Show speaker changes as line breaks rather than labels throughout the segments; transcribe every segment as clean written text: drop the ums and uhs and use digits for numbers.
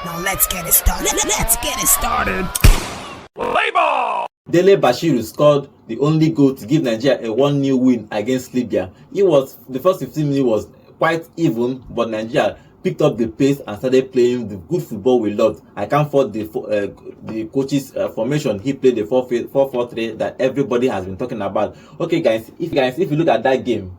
Now let's get it started. Let's get it started.
Play ball!
DELE BASHIRU scored the only goal to give Nigeria a 1-0 win against Libya. The first 15 minutes was quite even, but Nigeria picked up the pace and started playing the good football we loved. I can't fault the coach's formation. He played the 4-4-3 that everybody has been talking about. Okay, guys, if you look at that game,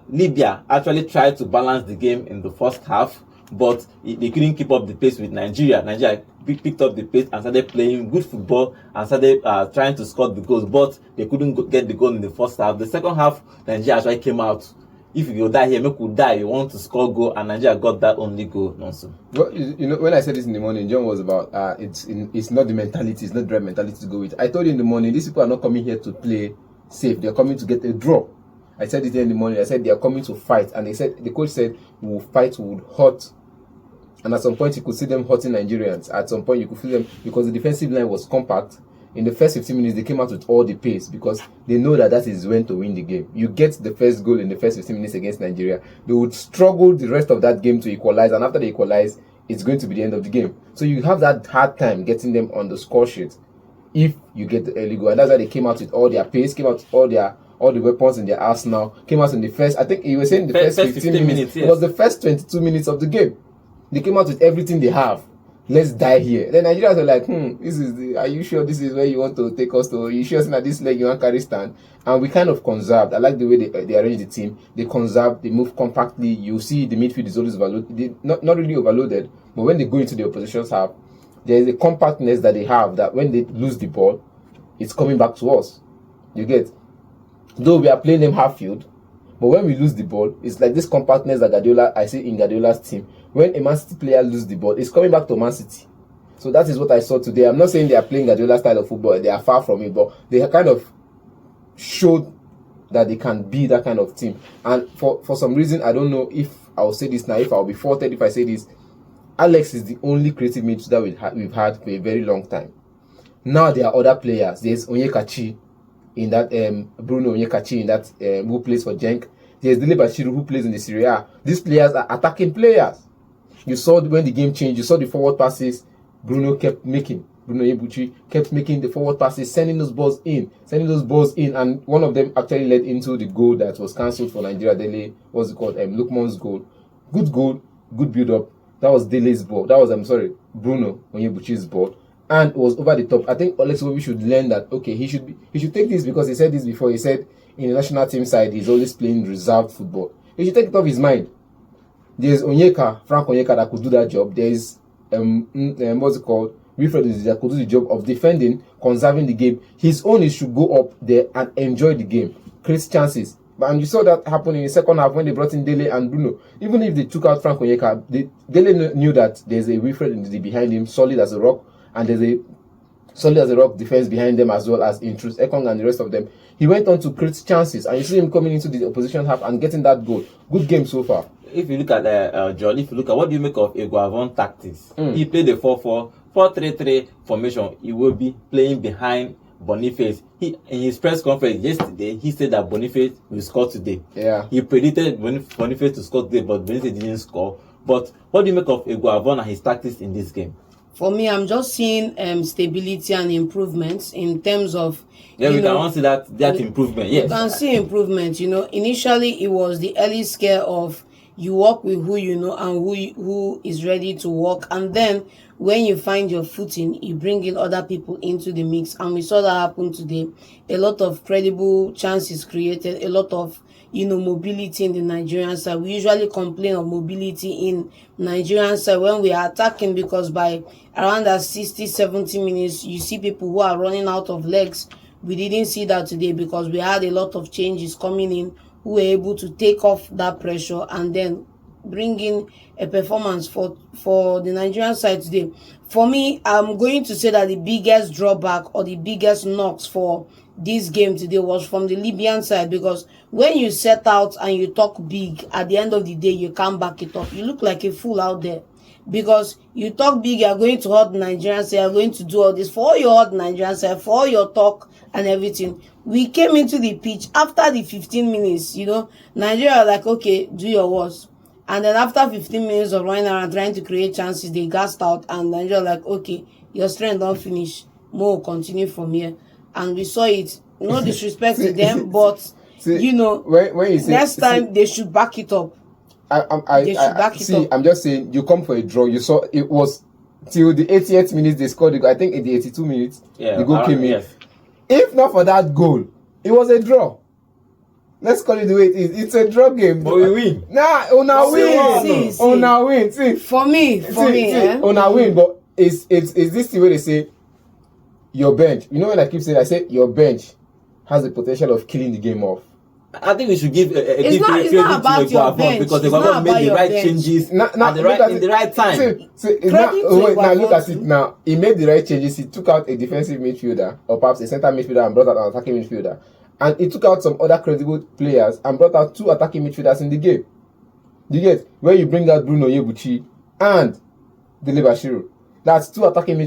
Libya actually tried to balance the game in the first half, but they couldn't keep up the pace with Nigeria. Nigeria picked up the pace and started playing good football and started trying to score the goals, but they couldn't get the goal in the first half. The second half, Nigeria actually came out. If you die here, make you die. You want to score goal, and Nigeria got that only goal. Also,
well, you know, when I said this in the morning, John was about it's not the mentality, it's not the right mentality to go with. I told you in the morning, these people are not coming here to play safe. They're coming to get a draw. I said it in the morning. I said they are coming to fight, and the coach said we will fight, we would hurt. And at some point, you could see them hurting Nigerians. At some point, you could feel them because the defensive line was compact. In the first 15 minutes, they came out with all the pace because they know that is when to win the game. You get the first goal in the first 15 minutes against Nigeria. They would struggle the rest of that game to equalize. And after they equalize, it's going to be the end of the game. So you have that hard time getting them on the score sheet if you get the early goal. And that's why they came out with all their pace, came out with all the weapons in their arsenal, came out in the first, I think you were saying the first 15 minutes. Yes. It was the first 22 minutes of the game. They came out with everything they have. Let's die here. Then Nigerians were like, are you sure this is where you want to take us to? Are you sure that this leg you want to carry stand? And we kind of conserved. I like the way they arranged the team. They conserved, they move compactly. You see the midfield is always overloaded. Not really overloaded, but when they go into the opposition's half, there is a compactness that they have that when they lose the ball, it's coming back to us. You get? Though we are playing them half field, but when we lose the ball, it's like this compactness that I see in Guardiola's team. When a Man City player loses the ball, it's coming back to Man City. So that is what I saw today. I'm not saying they are playing Guardiola's style of football. They are far from it, but they kind of showed that they can be that kind of team. And for some reason, I don't know if I'll say this now, if I'll be faulted if I say this, Alex is the only creative midfielder we've had for a very long time. Now there are other players. There's Onyekachi in that Bruno Onyekachi in that who plays for Genk. There's DELE BASHIRU who plays in the Serie A. These players are attacking players. You saw when the game changed, you saw the forward passes Bruno Ebuchi kept making the forward passes, sending those balls in, and one of them actually led into the goal that was cancelled for Nigeria. DELE, what's it called? Lukman's goal. Good goal, good build-up. That was DELE's ball. That was, Bruno Onyebuchi's ball. And it was over the top. I think Alex Iwobi should learn that, okay, he should take this because he said this before. He said in the national team side, he's always playing reserved football. He should take it off his mind. There's Frank Onyeka that could do that job. There's what's it called? Wilfred that could do the job of defending, conserving the game. His own is should go up there and enjoy the game, create chances. And you saw that happen in the second half when they brought in DELE and Bruno. Even if they took out Frank Onyeka, DELE knew that there's a Wilfred behind him, solid as a rock, and there's a solid as a rock defense behind them as well as Intrus, Ekong and the rest of them. He went on to create chances, and you see him coming into the opposition half and getting that goal. Good game so far.
If you look at John, what do you make of Eguavoen tactics? He played the 4-4-3 formation. He will be playing behind Boniface. In his press conference yesterday, he said that Boniface will score today.
Yeah.
He predicted Boniface to score today, but Boniface didn't score. But what do you make of Eguavoen and his tactics in this game?
For me, I'm just seeing stability and improvements in terms of.
Yeah, we can see that improvement. Yes,
you can see improvement. Initially it was the early scare of you work with who you know and who is ready to work, and then when you find your footing, you bring in other people into the mix, and we saw that happen today. A lot of credible chances created, a lot of mobility in the Nigerian side. We usually complain of mobility in Nigerian side when we are attacking, because by around that 60-70 minutes, you see people who are running out of legs. We didn't see that today because we had a lot of changes coming in who were able to take off that pressure and then bring in a performance for the Nigerian side today. For me, I'm going to say that the biggest drawback or the biggest knocks for this game today was from the Libyan side, because when you set out and you talk big, at the end of the day, you can't back it up. You look like a fool out there because you talk big, you're going to hurt Nigerians, you're going to do all this for all your hurt Nigerians, for all your talk and everything. We came into the pitch after the 15 minutes, Nigeria was like, okay, do your worst. And then after 15 minutes of running around trying to create chances, they gassed out, and Nigeria like, okay, your strength don't finish. More continue from here. And we saw it. No disrespect to them, but you know,
when you say,
next time they should back it up.
I'm just saying, you come for a draw. You saw it was till the 80th minute they scored the goal. I think in the 82 minutes the goal came in. Yes. If not for that goal, it was a draw. Let's call it the way it is. It's a draw game.
But we win.
Nah, Ona win. Ona win. See,
for me,
Ona win. But is this the way they say your bench? You know when I keep saying, I say your bench has the potential of killing the game off.
I think we should give a
it's not about your bench
because Eguavoen made the right changes in the right time.
Now look at it now. He made the right changes. He took out a defensive midfielder or perhaps a center midfielder and brought out an attacking midfielder. And he took out some other credible players and brought out 2 attacking midfielders in the game. You get where you bring out Bruno Yebuchi and DELE BASHIRU. That's 2 attacking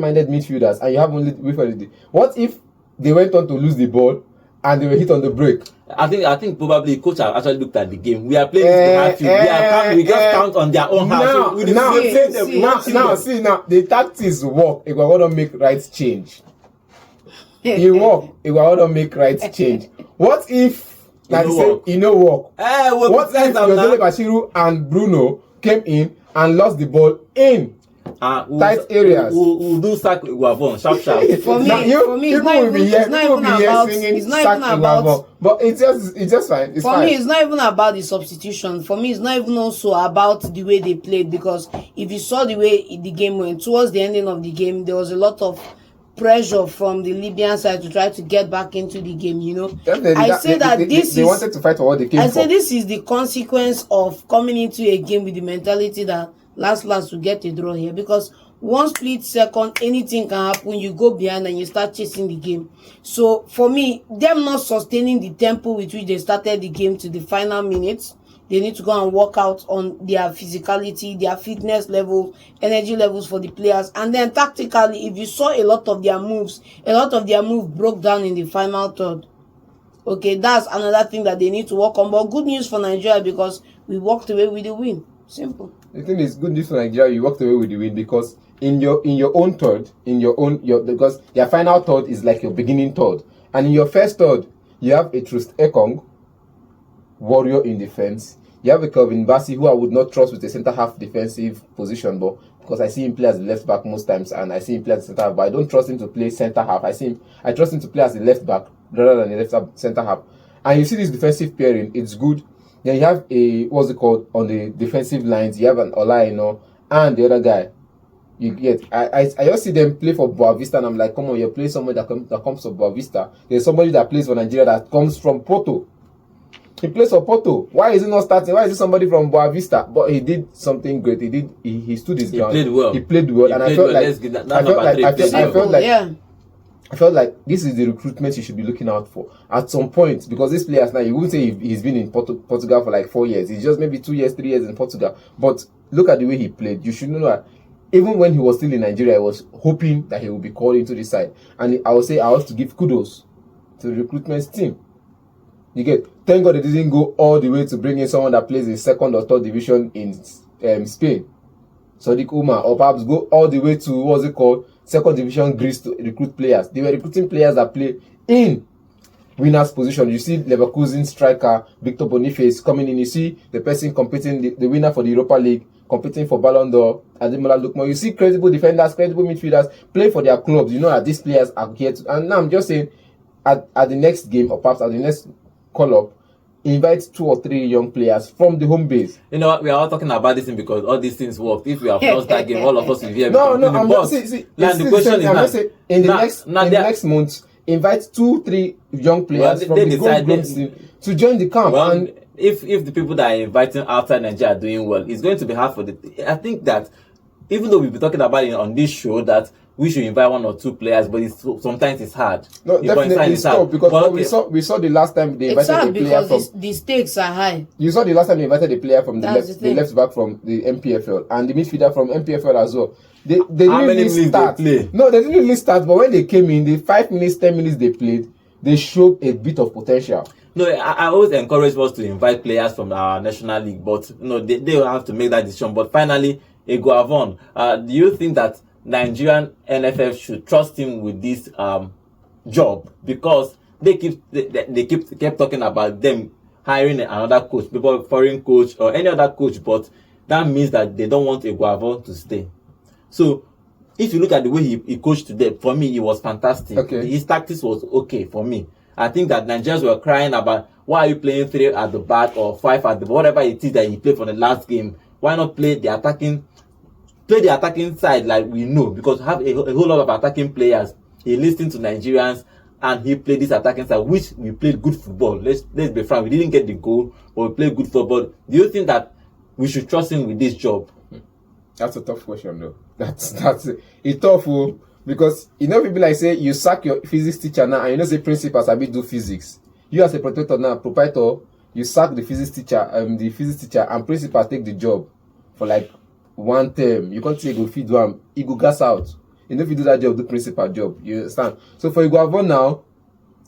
minded midfielders, and you have only Wilfred. What if they went on to lose the ball and they were hit on the break?
I think probably coach have actually looked at the game. We are playing the half field. We just count on their own half.
Now the tactics work. Eguavoen don't make right change. He work. Eguavoen don't make right change. What if work? What if your DELE BASHIRU and Bruno came in and lost the ball in tight areas?
We'll do sack Eguavoen sharp.
For me, it's not even about.
But it's just fine. It's
for
fine.
me, it's not even about the substitution. For me, it's not even also about the way they played, because if you saw the way the game went towards the ending of the game, there was a lot of pressure from the Libyan side to try to get back into the game. You know,
they wanted to fight for what they came for.
I say this is the consequence of coming into a game with the mentality that last to get a draw here, because 1 split second anything can happen. You go behind and you start chasing the game. So for me, them not sustaining the tempo with which they started the game to the final minutes, they need to go and work out on their physicality, their fitness level, energy levels for the players. And then tactically, if you saw a lot of their moves broke down in the final third. Okay, that's another thing that they need to work on. But good news for Nigeria, because we walked away with the win. Simple.
The thing is, good news for Nigeria, you walked away with the win, because in your own third, because your final third is like your beginning third, and in your first third, you have a Trust Ekong, warrior in defense. You have a Kelvin Bassey, who I would not trust with a centre half defensive position, but because I see him play as a left back most times, and I see him play as a centre half, but I don't trust him to play centre half. I trust him to play as a left back rather than a left centre half. And you see this defensive pairing, it's good. Then you have on the defensive lines, you have an Olaino and the other guy. You get, I just see them play for Boavista, and I'm like, come on, you're playing somebody that comes from Boavista. There's somebody that plays for Nigeria that comes from Porto. He plays for Porto. Why is he not starting? Why is it somebody from Boavista? But he did something great. He stood his ground.
He played well.
And I felt like this is the recruitment you should be looking out for at some point, because these players now, you wouldn't say he's been in Portugal for like 4 years. He's just maybe 2 years, 3 years in Portugal. But look at the way he played. You should know that even when he was still in Nigeria, I was hoping that he would be called into this side. And I would say I have to give kudos to the recruitment team. You get, thank God they didn't go all the way to bring in someone that plays in 2nd or 3rd division in Spain, Sadiq Umar, or perhaps go all the way to 2nd division Greece to recruit players. They were recruiting players that play in winners position. You see Leverkusen striker Victor Boniface coming in. You see the person competing, the winner for the Europa League, competing for Ballon d'Or, Ademola Lookman. You see credible defenders, credible midfielders play for their clubs. You know that these players are here to, and now I'm just saying, at the next game, or perhaps at the next call-up, invite 2 or 3 young players from the home base. You know what? We are all talking about this thing because all these things worked. If we have lost that game, all of us will be able to I'm not saying. In the next month, invite 2-3 young players from the home team to join the camp.
Well, and if the people that are inviting outside Nigeria are doing well, it's going to be hard for I think that even though we'll be talking about it on this show that we should invite 1 or 2 players, but sometimes it's hard.
No, definitely it's hard, because we saw the last time they invited a player from.
The stakes are high.
You saw the last time they invited a player from the left back from the MPFL and the midfielder from MPFL as well. They didn't really start. No, they didn't really start, but when they came in, the 5 minutes, 10 minutes they played, they showed a bit of potential.
No, I always encourage us to invite players from our national league, but they will have to make that decision. But finally, Eguavoen, do you think that Nigerian NFF should trust him with this job? Because they kept talking about them hiring another coach, people foreign coach or any other coach, but that means that they don't want Eguavoen to stay. So if you look at the way he coached today, for me it was fantastic.
Okay.
His tactics was okay for me. I think that Nigerians were crying about, why are you playing 3 at the back or 5 at the back, whatever it is that he played for the last game. Why not play the attacking side like we know? Because we have a whole lot of attacking players. He listened to Nigerians and he played this attacking side, which we played good football. Let's be frank, we didn't get the goal, but we played good football. Do you think that we should trust him with this job?
That's a tough question, though. That's a tough one, because people like say you sack your physics teacher now, and say principals do physics. You as a protector now, proprietor, you sack the physics teacher, and principal take the job for like 1 term. You can't say go feed one, he go gas out. If you do that job, do principal job. You understand? So for Eguavoen now,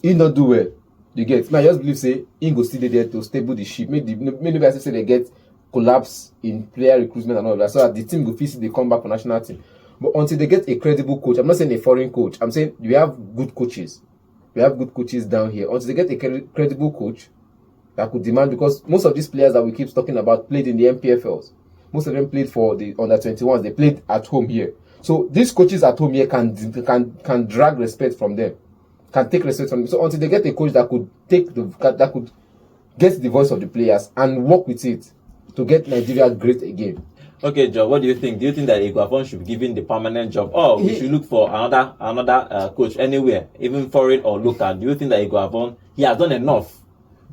he not do well. You get? I just believe say he go still there to stable the ship. Maybe say they get collapse in player recruitment and all that, so that the team go feel they come back for national team. But until they get a credible coach, I'm not saying a foreign coach, I'm saying we have good coaches. We have good coaches down here. Until they get a credible coach that could demand, because most of these players that we keep talking about played in the MPFLs. Most of them played for the under-21s. They played at home here. So these coaches at home here can drag respect from them, can take respect from them. So until they get a coach that could get the voice of the players and work with it to get Nigeria great again.
Okay, Joe, what do you think? Do you think that Eguavoen should be given the permanent job, or we should look for another coach anywhere, even foreign or local? Do you think that Eguavoen, he has done enough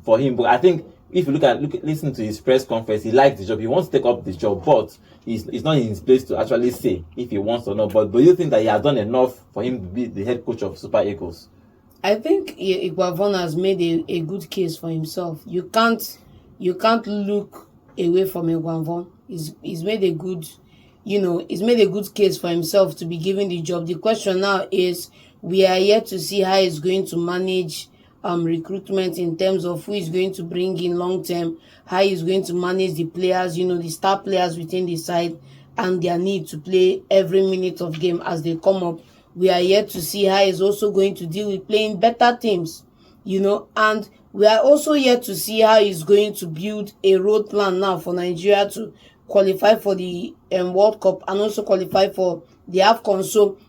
for him? But I think if you listen to his press conference, he likes the job. He wants to take up the job, but he's not in his place to actually say if he wants or not. But do you think that he has done enough for him to be the head coach of Super Eagles?
I think Eguavoen has made a good case for himself. You can't look away from Eguavoen. He's made a good, he's made a good case for himself to be given the job. The question now is, we are yet to see how he's going to manage recruitment in terms of who is going to bring in long term, how he's going to manage the players, the star players within the side, and their need to play every minute of game as they come up. We are yet to see how he's also going to deal with playing better teams, and we are also yet to see how he's going to build a road plan now for Nigeria to qualify for the World Cup and also qualify for the AFCON. So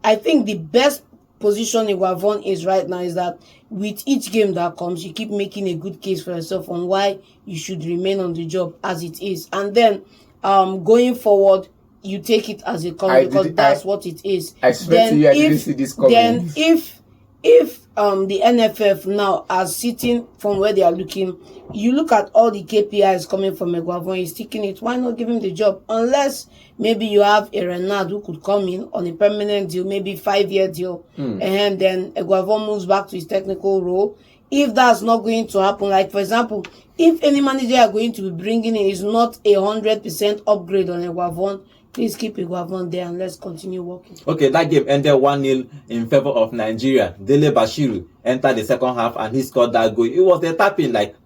I think the best position Eguavoen is right now is that with each game that comes, you keep making a good case for yourself on why you should remain on the job as it is, and then going forward, you take it as it comes, because that's what it is.
I swear to you, I didn't see this coming.
Then if the NFF now are sitting from where they are looking, you look at all the KPIs coming from Eguavoen, he's taking it. Why not give him the job? Unless maybe you have a Renard who could come in on a permanent deal, maybe 5-year deal, and then Eguavoen moves back to his technical role. If that's not going to happen, like for example, if any manager you are going to be bringing in is not 100% upgrade on Eguavoen, please keep Eguavoen there and let's continue working.
Okay, that game ended 1-0 in favor of Nigeria. DELE BASHIRU entered the second half and he scored that goal. It was a tapping, like,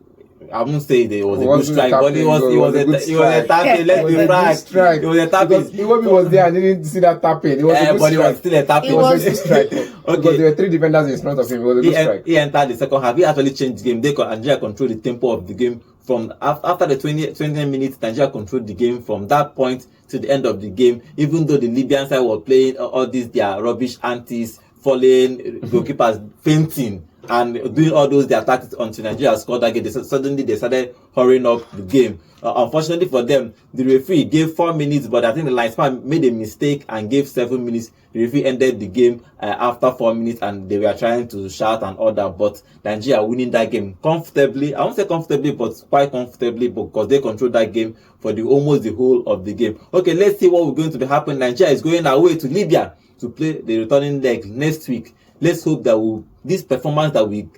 I won't say it was a good strike, but it was a tapping. Let's be frank. It was a tapping.
Iwobi was there and didn't see that tapping. It was a good
but
strike.
it was still a tapping.
It was a good strike.
Okay.
Because there were 3 defenders in front of him. It was a good strike.
He entered the second half. He actually changed the game. Nigeria controlled the tempo of the game. From after the 20 minutes, Nigeria controlled the game from that point to the end of the game. Even though the Libyan side were playing all these their rubbish antics, falling, goalkeepers fainting, and doing all those their tactics until Nigeria scored that game. Suddenly they started hurrying up the game. Unfortunately for them, the referee gave 4 minutes, but I think the linesman made a mistake and gave 7 minutes. The referee ended the game after 4 minutes, and they were trying to shout and order, but Nigeria winning that game comfortably. I won't say comfortably, but quite comfortably, because they controlled that game for almost the whole of the game. Okay, let's see what we're going to be happening. Nigeria is going away to Libya to play the returning leg next week. Let's hope that this performance that we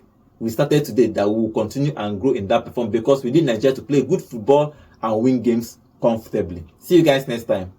started today, that we will continue and grow in that performance, because we need Nigeria to play good football and win games comfortably. See you guys next time.